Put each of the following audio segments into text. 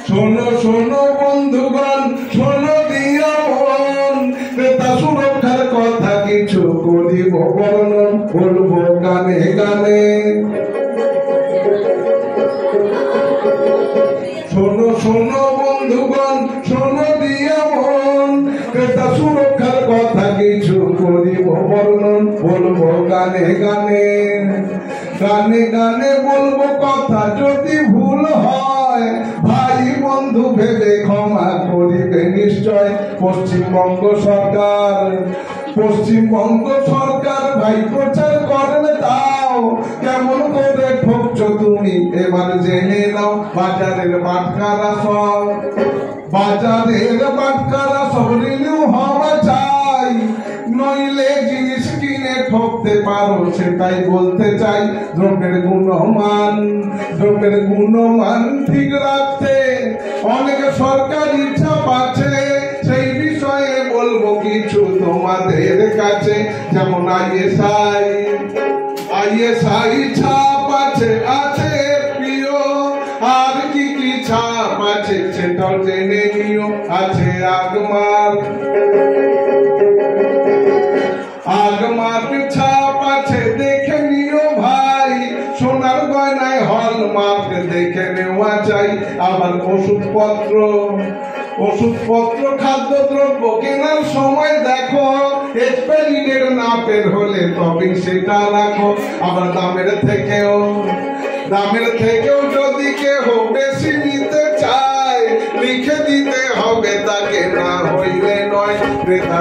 শোনো শোনো বন্ধুগণ, শোনো দিয়া মন, ক্রেতা সুরক্ষার কথা কিছু করিব বর্ণন, বলবো গানে গানে। শোনো শোনো বন্ধুগণ, শোনো দিয়া মন, ক্রেতা সুরক্ষার কথা কিছু করিব বর্ণন, বলবো গানে গানে। গানে গানে বলবো কথা, যদি ভুল হয় ভাই বন্ধু ভেবে ক্ষমা করিবে নিশ্চয়। পশ্চিমবঙ্গ সরকার ভাই প্রচার করেন, তাও কেমন করে ঠকছো তুমি এবার জেনে নাও। বাজারের বাটকারা সব রিনিউ হওয়া চাই, নইলে জিনিস কিনে ঠকতে পারো সেটাই বলতে চাই। দ্রব্যের গুণমান ঠিক রাখতে অনেক সরকারি চাপ আছে, সেই বিষয়ে বলবো কিছু তোমাদের কাছে। যেমন ISI ছাপ আছে প্রিয়, আর কি কি ছাপ আছে সেটাও জেনে নিও। আছে আগমার্ক ছাপ আছে, দেখে নিও ভাই। সোনার গয়নায় হলমার্ক দেখে নেওয়া চাই। আবার ওষুধপত্র খাদ্যদ্রব্য কেনার সময় দেখো, এক্সপায়ারি ডেট না বের হলে তবে সেটা রাখো। আবার দামের থেকেও যদি কেউ বেশি নিতে চায়, লিখে দিতে হবে তাকে, না হইলে নয়। ক্রেতা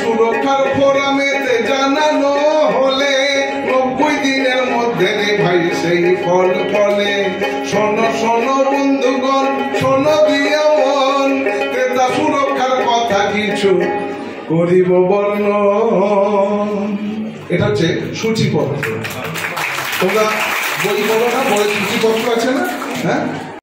সুরক্ষার ফোরামেতে জানানো হলে 90 দিনের মধ্যে ভাই সেই ফল ফলে। শোনো শোনো বন্ধুগণ, শোনো দিয়া মন, ক্রেতা সুরক্ষার কথা কিছু করিব বর্ণন। এটা হচ্ছে সূচিপত্র। তোমরা বই পড়ো না, বই সূচিপত্র আছে না? হ্যাঁ।